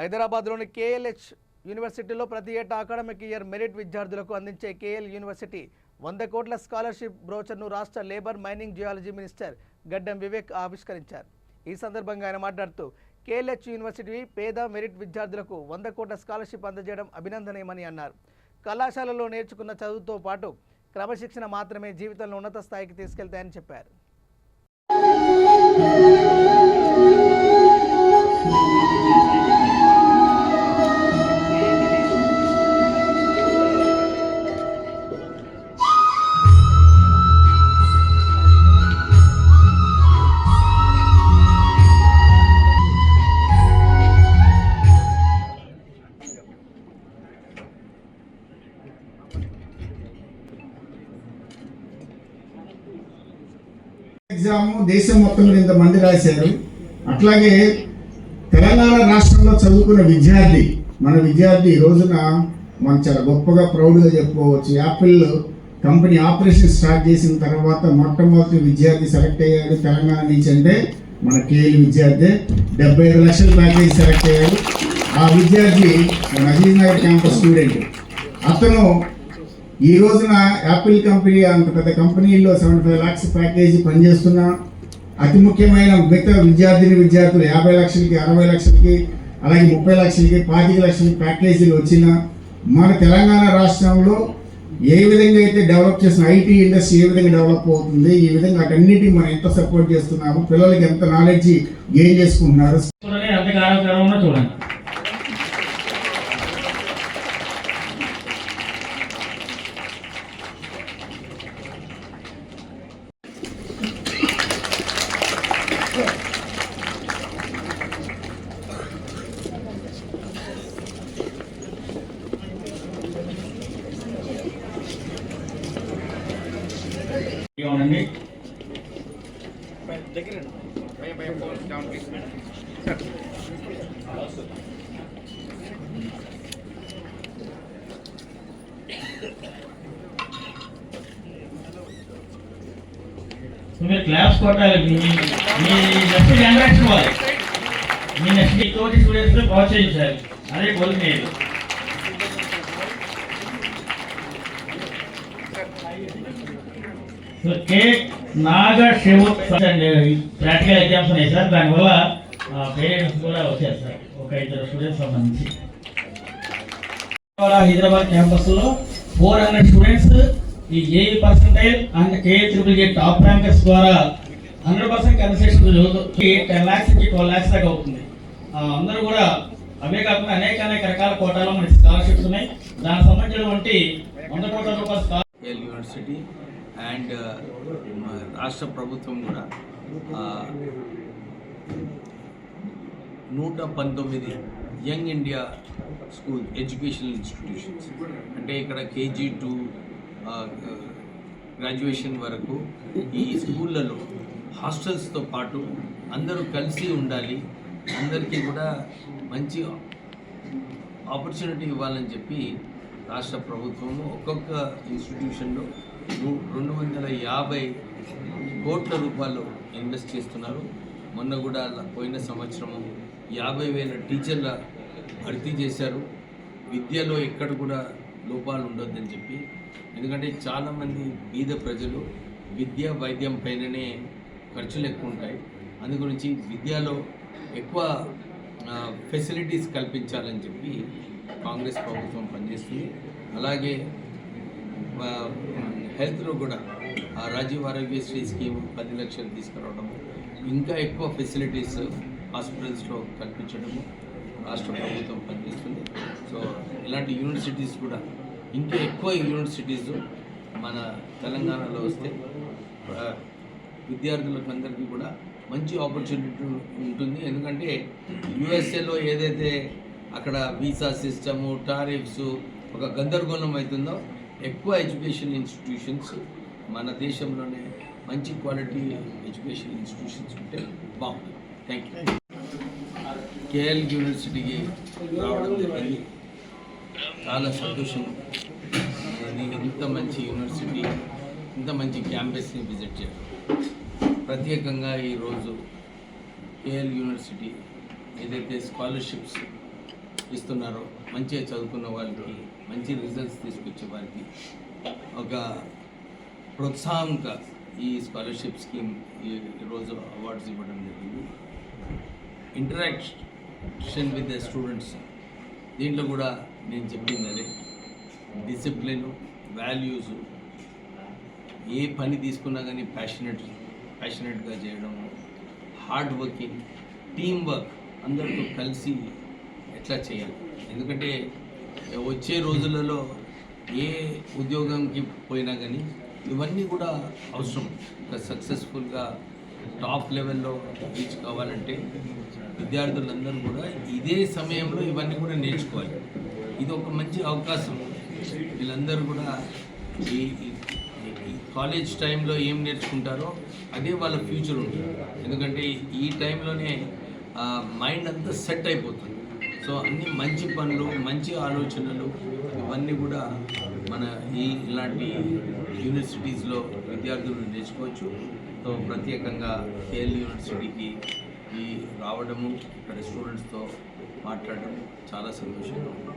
హైదరాబాద్లోని కేఎల్హెచ్ యూనివర్సిటీలో ప్రతి ఏటా అకాడమిక్ ఇయర్ మెరిట్ విద్యార్థులకు అందించే కేఎల్ యూనివర్సిటీ 100 కోట్ల స్కాలర్షిప్ బ్రోచర్ను రాష్ట్ర లేబర్ మైనింగ్ జియాలజీ మినిస్టర్ గడ్డం వివేక్ ఆవిష్కరించారు. ఈ సందర్భంగా ఆయన మాట్లాడుతూ కేఎల్హెచ్ యూనివర్సిటీ పేద మెరిట్ విద్యార్థులకు 100 కోట్ల స్కాలర్షిప్ అందజేయడం అభినందనీయమని అన్నారు. కళాశాలలో నేర్చుకున్న చదువుతో పాటు క్రమశిక్షణ మాత్రమే జీవితంలో ఉన్నత స్థాయికి తీసుకెళ్తాయని చెప్పారు. ఎగ్జామ్ దేశం మొత్తం మీద ఇంతమంది రాశారు. అట్లాగే తెలంగాణ రాష్ట్రంలో చదువుకున్న మన విద్యార్థి ఈ రోజున మనం చాలా గొప్పగా ప్రౌడ్గా చెప్పుకోవచ్చు. యాపిల్ కంపెనీ ఆపరేషన్ స్టార్ట్ చేసిన తర్వాత మొట్టమొదటి విద్యార్థి సెలెక్ట్ అయ్యాడు తెలంగాణ నుంచి అంటే మన కేఎల్ విద్యార్థి. 75 లక్షల ప్యాకేజ్ సెలెక్ట్ అయ్యాడు. ఆ విద్యార్థి మన అజీజ్ నగర్ క్యాంపస్ స్టూడెంట్. అతను ఈ రోజున యాపిల్ కంపెనీ అంత పెద్ద కంపెనీల్లో 75 లాక్స్ ప్యాకేజీ పనిచేస్తున్న అతి ముఖ్యమైన మిగతా విద్యార్థులు 50 లక్షలకి 60 లక్షలకి అలాగే 30 లక్షలకి 25 లక్షలకి ప్యాకేజీలు వచ్చిన మన తెలంగాణ రాష్ట్రంలో ఏ విధంగా అయితే డెవలప్ చేసిన ఐటీ ఇండస్ట్రీ ఏ విధంగా డెవలప్ అవుతుంది, ఈ విధంగా అటన్నిటిని మనం ఎంత సపోర్ట్ చేస్తున్నాము, పిల్లలకి ఎంత నాలెడ్జ్ గెయిన్ చేసుకుంటున్నారు. చూడండి ఉండండి. మీరు క్లాప్స్ కొట్టాలి. మీ నెక్స్ట్ జనరేషన్ వాళ్ళు మీ నెక్స్ట్ తోటి స్టూడెంట్స్ ప్రోత్సహించాలి. అదే కోరుకునేది. నాగా శివ ప్రాక్టికల్ ఎగ్జామ్స్ ఉన్నాయి సార్. దానివల్ల పేరెంట్స్ కూడా వచ్చారు సార్. ఒక 2 స్టూడెంట్స్ సంబంధించి హైదరాబాద్ క్యాంపస్లో 400 స్టూడెంట్స్ ఈ AE percentile and KA-JJE top rankers ద్వారా 100% కన్సెషన్ చదువుతూ 10 lakhs నుంచి 12 lakhs దాకా అవుతుంది. అందరూ కూడా అవే కాకుండా అనేక రకాల కోటాలో మనకి స్కాలర్షిప్స్ ఉన్నాయి. దానికి సంబంధించినటువంటి 100 కోట్ల రూపాయల యూనివర్సిటీ అండ్ రాష్ట్ర ప్రభుత్వం కూడా 119 young India school educational institutions అంటే ఇక్కడ KG to గ్రాడ్యుయేషన్ వరకు ఈ స్కూళ్ళలో హాస్టల్స్తో పాటు అందరూ కలిసి ఉండాలి, అందరికీ కూడా మంచి ఆపర్చునిటీ ఇవ్వాలని చెప్పి రాష్ట్ర ప్రభుత్వము ఒక్కొక్క ఇన్స్టిట్యూషన్లో 250 కోట్ల రూపాయలు ఇన్వెస్ట్ చేస్తున్నారు. మొన్న కూడా పోయిన సంవత్సరము 50,000 టీచర్ల భర్తీ చేశారు. విద్యలో ఎక్కడ కూడా లోపాలు ఉండొద్దని చెప్పి, ఎందుకంటే చాలామంది బీద ప్రజలు విద్య వైద్యం పైననే ఖర్చులు ఎక్కువ ఉంటాయి. అందు గురించి విద్యలో ఎక్కువ ఫెసిలిటీస్ కల్పించాలని చెప్పి కాంగ్రెస్ ప్రభుత్వం పనిచేస్తుంది. అలాగే హెల్త్లో కూడా రాజీవ్ ఆరోగ్యశ్రీ స్కీమ్ 10 లక్షలు తీసుకురావడము, ఇంకా ఎక్కువ ఫెసిలిటీస్ హాస్పిటల్స్లో కల్పించడము రాష్ట్ర ప్రభుత్వం పనిచేస్తుంది. సో ఇలాంటి యూనివర్సిటీస్ కూడా ఇంకా ఎక్కువ యూనివర్సిటీస్ మన తెలంగాణలో వస్తే విద్యార్థులకు అందరికీ కూడా మంచి ఆపర్చునిటీ ఉంటుంది. ఎందుకంటే యూఎస్ఏలో ఏదైతే అక్కడ వీసా సిస్టము టారిఫ్స్ ఒక గందరగోళం అవుతుందో, ఎక్కువ ఎడ్యుకేషన్ ఇన్స్టిట్యూషన్స్ మన దేశంలోనే మంచి క్వాలిటీ ఎడ్యుకేషన్ ఇన్స్టిట్యూషన్స్ ఉంటే బాగుంటుంది. Thank you. కేఎల్ యూనివర్సిటీకి రావడం జరిగింది, చాలా సంతోషం. నేను ఇంత మంచి యూనివర్సిటీ, ఇంత మంచి క్యాంపస్ని విజిట్ చేయడం. ప్రత్యేకంగా ఈరోజు కేఎల్ యూనివర్సిటీ ఏదైతే స్కాలర్షిప్స్ ఇస్తున్నారో, మంచిగా చదువుకున్న వాళ్ళకి మంచి రిజల్ట్స్ తీసుకొచ్చే వారికి ఒక ప్రోత్సాహంగా ఈ స్కాలర్షిప్ స్కీమ్ ఈరోజు అవార్డ్స్ ఇవ్వడం జరిగింది. ఇంటరాక్షన్ విత్ ద స్టూడెంట్స్, దీంట్లో కూడా నేను చెప్పింది అదే, డిసిప్లిన్, వాల్యూస్, ఏ పని తీసుకున్నా కానీ ప్యాషనెట్గా చేయడము, హార్డ్ వర్కింగ్, టీమ్ వర్క్, అందరితో కలిసి ఎట్లా చేయాలి. ఎందుకంటే వచ్చే రోజులలో ఏ ఉద్యోగంకి పోయినా కానీ ఇవన్నీ కూడా అవసరం. ఒక సక్సెస్ఫుల్గా టాప్ లెవెల్లో రీచ్ కావాలంటే విద్యార్థులందరూ కూడా ఇదే సమయంలో ఇవన్నీ కూడా నేర్చుకోవాలి. ఇది ఒక మంచి అవకాశం. వీళ్ళందరూ కూడా ఈ కాలేజ్ టైంలో ఏం నేర్చుకుంటారో అదే వాళ్ళ ఫ్యూచర్ ఉంటుంది. ఎందుకంటే ఈ టైంలోనే మైండ్ అంతా సెట్ అయిపోతుంది. సో అన్ని మంచి పనులు, మంచి ఆలోచనలు ఇవన్నీ కూడా మన ఇలాంటి యూనివర్సిటీస్లో విద్యార్థులు నేర్చుకోవచ్చు. సో ప్రత్యేకంగా కేఎల్ యూనివర్సిటీకి రావడము, ఇక్కడ స్టూడెంట్స్తో మాట్లాడడం చాలా సంతోషంగా ఉంది.